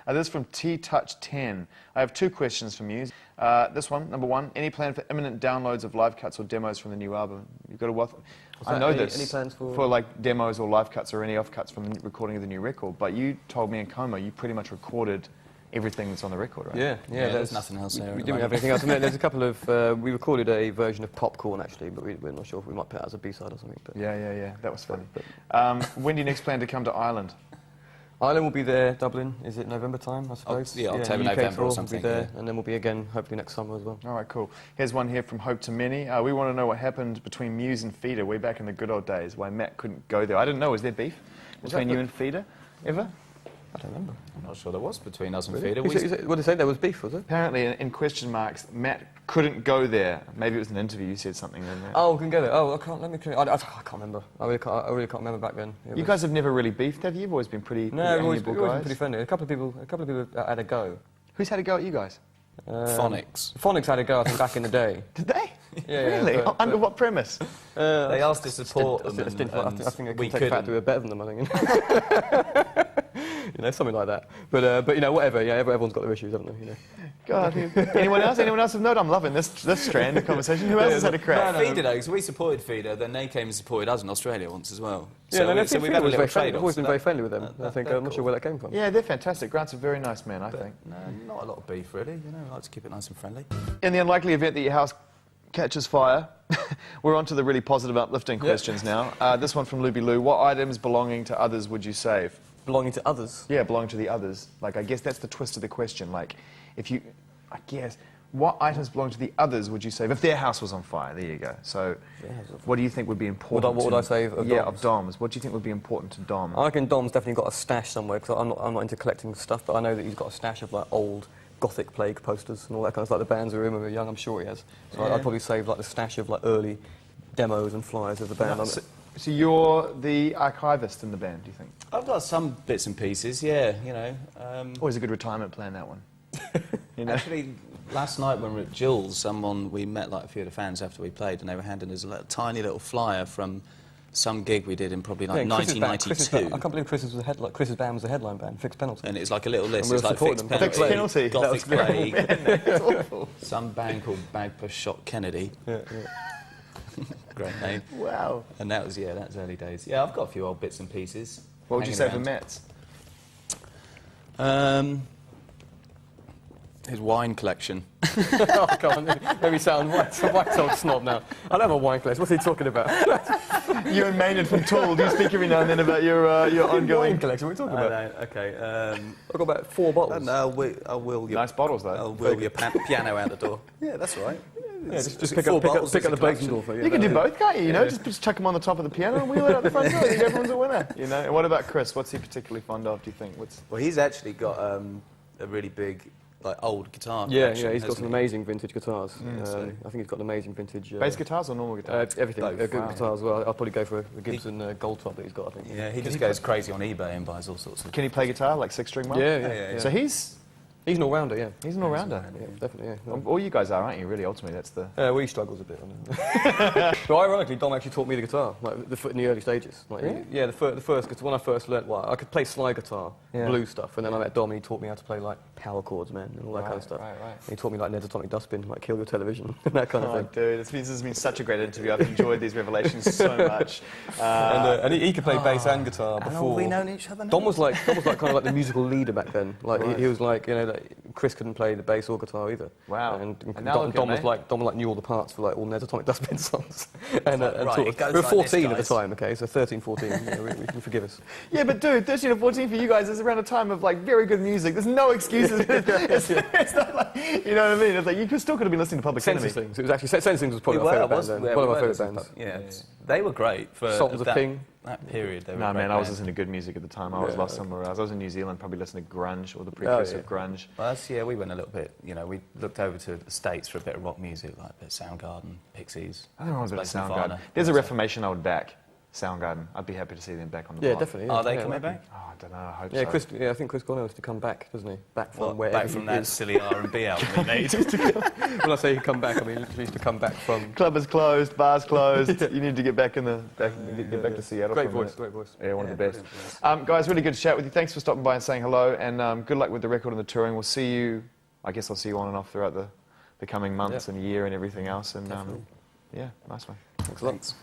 This is from T-Touch10. I have two questions for Muse. This one, number one, any plan for imminent downloads of live cuts or demos from the new album? You've got a I know this. Any plans for like demos or live cuts or any off cuts from the recording of the new record? But you told me in Coma you pretty much recorded everything that's on the record, right? Yeah, there's nothing else there. We didn't have anything else. There's a couple of... we recorded a version of Popcorn, actually, but we're not sure if we might put it as a B-side or something. But Yeah. That was funny. When do you next plan to come to Ireland? Ireland will be there, Dublin. Is it November time, I suppose? October, UK November tour or something. Will be there, and then we'll be again, hopefully next summer as well. All right, cool. Here's one here from Hope to Many. We want to know what happened between Muse and Feeder way back in the good old days, why Matt couldn't go there. I didn't know. Was there beef between you and Feeder ever? I don't remember. I'm not sure there was between us and Really? Feeder. What did they say? There was beef, was it? Apparently, in question marks, Matt couldn't go there. Maybe it was an interview. You said something in there. Oh, couldn't go there. Oh, I can't. Let me. I can't remember. I really can't remember back then. You guys have never really beefed, have you? You've always been pretty. No, we've always amiable been pretty friendly. A couple of people had a go. Who's had a go at you guys? Phonics. Phonics had a go, I think, back in the day. Did they? Yeah, really? Under what premise? They asked to support them. I think we couldn't. We were better than them, I think. You know, something like that. But you know, whatever. Yeah, everyone's got their issues, haven't they? You know. God. Anyone else? Anyone else have note? I'm loving this strand of conversation. Who else has had a crack? Feeder, though, because we supported Feeder, then they came and supported us in Australia once as well. Yeah, so we've had a little trade-off. I've always been very friendly with them. I think I'm not sure where that came from. Yeah, they're fantastic. Grant's a very nice man, I think. No, not a lot of beef, really. You know, I like to keep it nice and friendly. In the unlikely event that your house catches fire, we're on to the really positive, uplifting questions now. This one from Luby Lou. What items belonging to others would you save? Belonging to others? Yeah, belonging to the others. Like, I guess that's the twist of the question. Like, if you... I guess... What items belong to the others would you save if their house was on fire? There you go. So, what do you think would be important? What would I save? Of yeah, Doms? of Doms. What do you think would be important to Dom? I reckon Dom's definitely got a stash somewhere, because I'm not into collecting stuff, but I know that he's got a stash of like old Gothic Plague posters and all that kind of stuff. Like the bands we were in when we were young, I'm sure he has. So I'd probably save like the stash of like early demos and flyers of the band. So you're the archivist in the band, do you think? I've got some bits and pieces, yeah, you know. Always a good retirement plan, that one. You know? Actually, last night when we were at Jules, we met like a few of the fans after we played, and they were handing us a tiny little flyer from some gig we did in probably like 1992. I can't believe Chris's band was a headline band, Fixed Penalty. And it's like a little list. And It's like Fixed Penalty, Gothic Plague, That's awful. some band called Bagpuss Shot Kennedy. Yeah. Great name. Wow. And that was early days. Yeah, I've got a few old bits and pieces. What would you say for Matt's? His wine collection. Oh, God, maybe sound white old snob now. I don't have a wine collection. What's he talking about? You and Maynard from Tool, do you speak every now and then about your ongoing... wine collection? What are you talking about? No, okay. I've got about 4 bottles. No, I'll wheel your... Nice bottles, though. I'll wheel your piano out the door. Yeah, that's all right. Yeah, just pick up the basement door for you. You can do both, can't you? You know, just chuck them on the top of the piano and wheel it out the front door. I think everyone's a winner. You know. And what about Chris? What's he particularly fond of? Do you think? Well, he's actually got a really big, like, old guitar Yeah, collection, he's got some amazing vintage guitars. So I think he's got an amazing vintage... bass guitars or normal guitars? Everything. Both. Good guitar as well. I'll probably go for a Gibson Gold Top that he's got, I think. Yeah, he just goes crazy on eBay and buys all sorts of... Can he play guitar, like 6-string one? Yeah. So he's an all-rounder, yeah. He's an all-rounder. Yeah, definitely, yeah. All you guys are, aren't you, really, ultimately? That's the... Well, he struggles a bit on it. But ironically, Dom actually taught me the guitar, like in the early stages. Like, Really? Yeah, the first, because when I first learnt, I could play slide guitar, blues stuff, and then I met Dom and he taught me how to play, like, power chords, man, and all that kind of stuff. Right. And he taught me, like, Ned's Atomic Dustbin, like, kill your television, and that kind of thing. Dude, this has been such a great interview. I've enjoyed these revelations so much. And he could play bass and guitar How before. have we known each other now? Dom was like kind of like the musical leader back then. Like he was like, you know, like, Chris couldn't play the bass or guitar either. Wow. And now look at Dom me. was like knew all the parts for like all Ned's Atomic Dustbin songs. And right, taught it goes we were like 14 this, at the guys. time, okay, so 13, 14. You know, we can forgive us. Yeah, but dude, 13 or 14 for you guys is around a time of, like, very good music. There's no excuses. It's not like, you know what I mean? It's like, you still could have been listening to Public Enemy. Census Things. It was actually Census Things was probably my favourite band then. One of my favourite bands. Yeah, they were great for Sultans of Ping. that period. They were No, a great man, I was band. listening to good music at the time. I was lost somewhere else. I was in New Zealand, probably listening to grunge or the precursor of grunge. Well, we went a little bit, you know, we looked over to the States for a bit of rock music, like a bit of Soundgarden, Pixies. I don't know what about Space Soundgarden. Nirvana. There's a reformation I would back. Soundgarden. I'd be happy to see them back on the Yeah, block. definitely. Are they yeah, coming right. back? Oh, I don't know. I hope Yeah, so. I think Chris Cornell wants to come back, doesn't he? Back from Well, wherever back from he that is. silly R&B album he made. When I say he come back, I mean literally to come back from. Club is closed, bar's closed. You need to get back in the get back to Seattle. Great for a voice, minute. great voice. Yeah, one of the best. Guys, really good to chat with you. Thanks for stopping by and saying hello, and good luck with the record and the touring. We'll see you. I guess I'll see you on and off throughout the coming months and year and everything else. And yeah, nice one. Thanks a lot. Thanks.